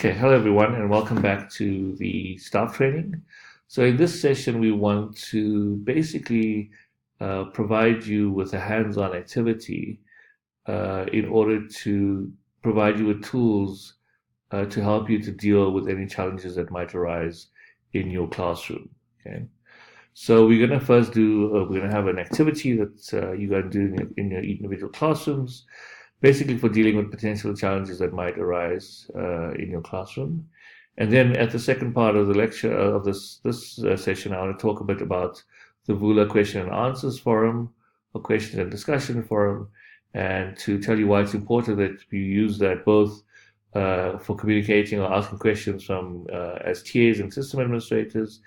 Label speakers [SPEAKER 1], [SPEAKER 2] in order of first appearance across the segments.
[SPEAKER 1] Okay, hello everyone, and welcome back to the staff training. So in this session, we want to basically provide you with a hands-on activity in order to provide you with tools to help you to deal with any challenges that might arise in your classroom. Okay, so we're going to first do, we're going to have an activity that you're going to do in your individual classrooms, basically for dealing with potential challenges that might arise in your classroom. And then at the second part of the lecture of this session, I want to talk a bit about the Vula question and answers forum, or questions and discussion forum, and to tell you why it's important that you use that both for communicating or asking questions from as TAs and system administrators,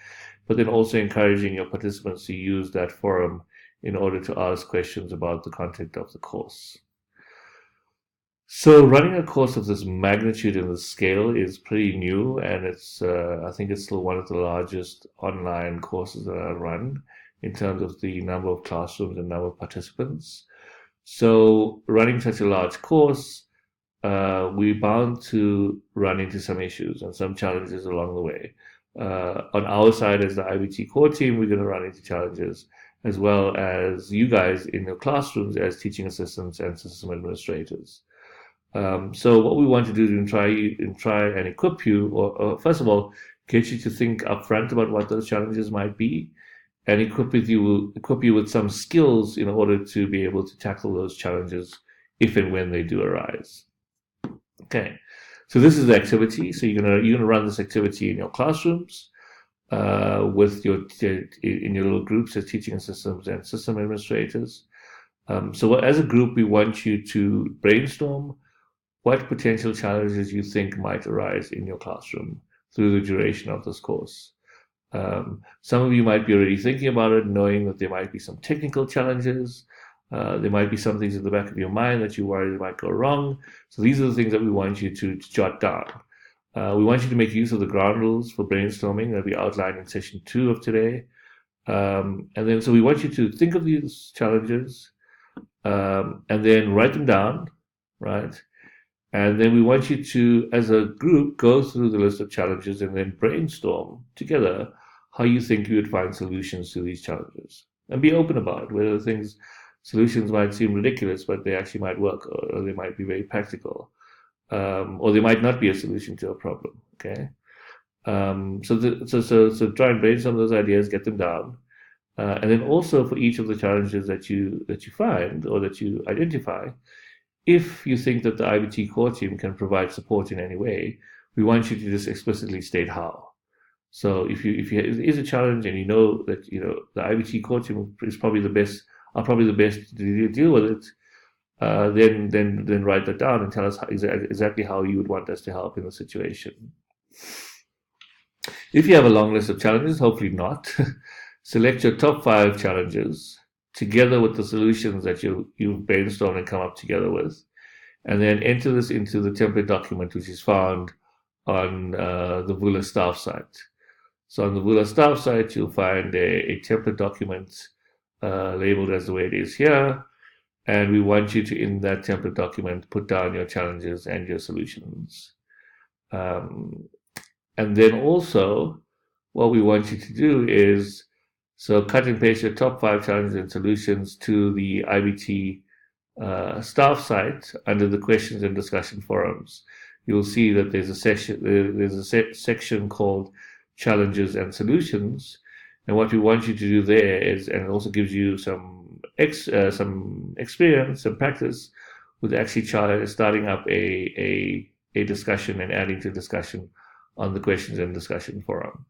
[SPEAKER 1] but then also encouraging your participants to use that forum in order to ask questions about the content of the course. So running a course of this magnitude and this scale is pretty new, and I think it's still one of the largest online courses that I run in terms of the number of classrooms and number of participants. So running such a large course, we're bound to run into some issues and some challenges along the way. On our side as the IBT core team, we're going to run into challenges, as well as you guys in your classrooms as teaching assistants and system administrators. So what we want to do is try and equip you, or first of all, get you to think upfront about what those challenges might be, and equip you with some skills in order to be able to tackle those challenges if and when they do arise. Okay, so this is the activity. So you're gonna run this activity in your classrooms with in your little groups as teaching assistants and system administrators. So as a group, we want you to brainstorm what potential challenges you think might arise in your classroom through the duration of this course. Some of you might be already thinking about it, knowing that there might be some technical challenges. There might be some things in the back of your mind that you worry might go wrong. So these are the things that we want you to jot down. We want you to make use of the ground rules for brainstorming that we outlined in session 2 of today. So we want you to think of these challenges and then write them down, right? And then we want you to, as a group, go through the list of challenges and then brainstorm together how you think you would find solutions to these challenges. And be open about it, whether solutions might seem ridiculous, but they actually might work, or they might be very practical, or they might not be a solution to a problem, okay? So try and brainstorm those ideas, get them down. And then also for each of the challenges that you find or that you identify, if you think that the IBT core team can provide support in any way, we want you to just explicitly state how. So if it is a challenge and you know that the IBT core team is probably the best to deal with it, then write that down and tell us exactly how you would want us to help in the situation. If you have a long list of challenges, hopefully not, select your top 5 challenges together with the solutions that you've brainstormed and come up together with, and then enter this into the template document, which is found on the Vula staff site. So on the Vula staff site, you'll find a template document labeled as the way it is here, and we want you to, in that template document, put down your challenges and your solutions. And then also, what we want you to do is cut and paste your top 5 challenges and solutions to the IBT staff site under the questions and discussion forums. You'll see that there's a section called challenges and solutions. And what we want you to do there is, and it also gives you some experience, some practice with actually starting up a discussion and adding to discussion on the questions and discussion forum.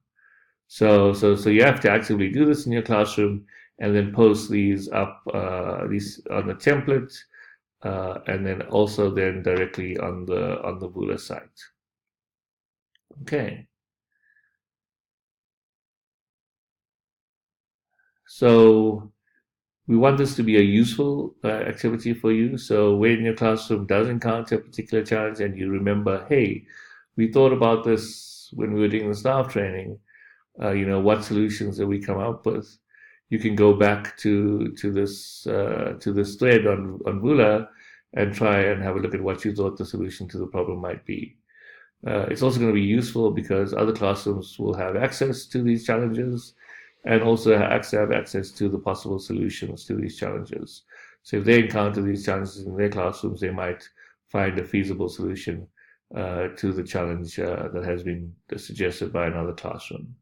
[SPEAKER 1] So you have to actively do this in your classroom and then post these up these on the template and then also then directly on the Vula site. Okay. So we want this to be a useful activity for you. So when your classroom does encounter a particular challenge and you remember, hey, we thought about this when we were doing the staff training, what solutions that we come up with, you can go back to this thread on Vula and try and have a look at what you thought the solution to the problem might be. It's also going to be useful because other classrooms will have access to these challenges and also have access to the possible solutions to these challenges. So if they encounter these challenges in their classrooms, they might find a feasible solution to the challenge that has been suggested by another classroom.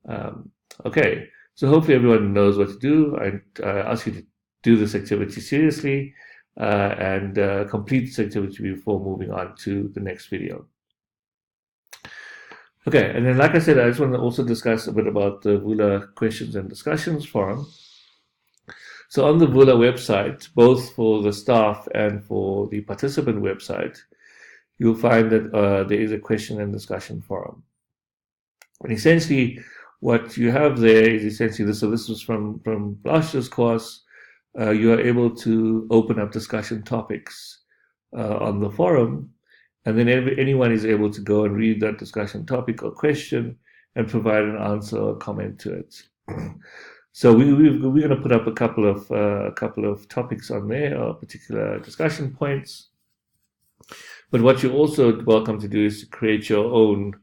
[SPEAKER 1] Um, okay, so hopefully everyone knows what to do. I ask you to do this activity seriously and complete this activity before moving on to the next video. Okay, and then like I said, I just want to also discuss a bit about the Vula questions and discussions forum. So on the Vula website, both for the staff and for the participant website, you'll find that there is a question and discussion forum. And essentially, what you have there is essentially this. So this was from last year's course. You are able to open up discussion topics on the forum, and then anyone is able to go and read that discussion topic or question and provide an answer or comment to it. So we're going to put up a couple of topics on there, or particular discussion points. But what you're also welcome to do is to create your own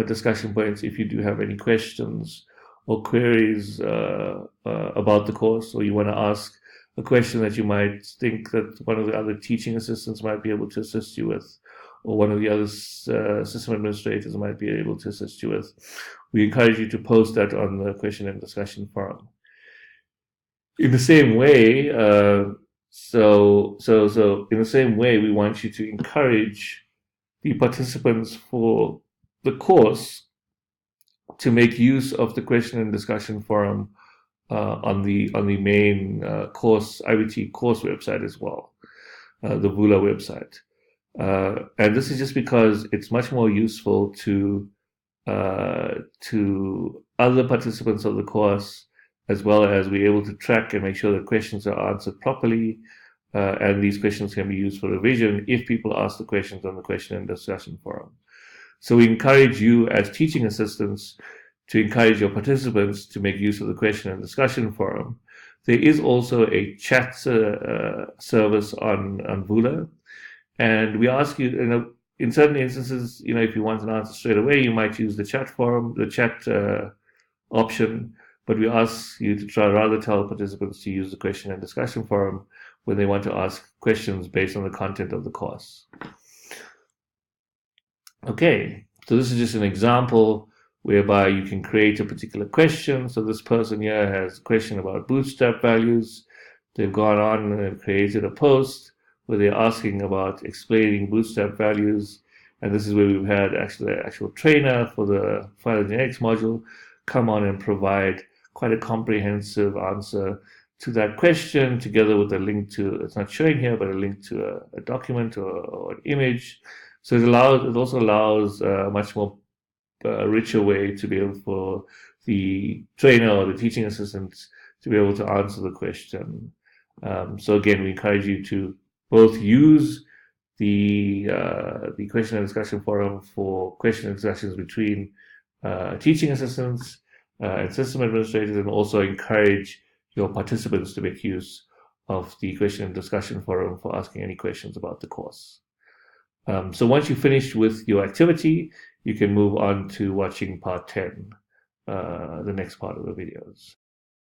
[SPEAKER 1] discussion points if you do have any questions or queries about the course, or you want to ask a question that you might think that one of the other teaching assistants might be able to assist you with, or one of the other system administrators might be able to assist you with. We encourage you to post that on the question and discussion forum. In the same way, in the same way, we want you to encourage the participants for the course to make use of the question and discussion forum on the main course IBT course website as well, the Vula website. And this is just because it's much more useful to other participants of the course, as well as be able to track and make sure that questions are answered properly. And these questions can be used for revision if people ask the questions on the question and discussion forum. So we encourage you as teaching assistants to encourage your participants to make use of the question and discussion forum. There is also a chat service on Vula, and we ask you, in certain instances, if you want an answer straight away, you might use the chat forum, the chat option, but we ask you to rather tell participants to use the question and discussion forum when they want to ask questions based on the content of the course. Okay, so this is just an example whereby you can create a particular question. So this person here has a question about bootstrap values. They've gone on and they've created a post where they're asking about explaining bootstrap values. And this is where we've had actually an actual trainer for the phylogenetics module come on and provide quite a comprehensive answer to that question, together with a link to, it's not showing here, but a link to a document or an image. So it also allows a much more richer way to be able for the trainer or the teaching assistant to be able to answer the question. So again, we encourage you to both use the question and discussion forum for question and discussions between teaching assistants and system administrators, and also encourage your participants to make use of the question and discussion forum for asking any questions about the course. So once you've finished with your activity, you can move on to watching part 10, the next part of the videos.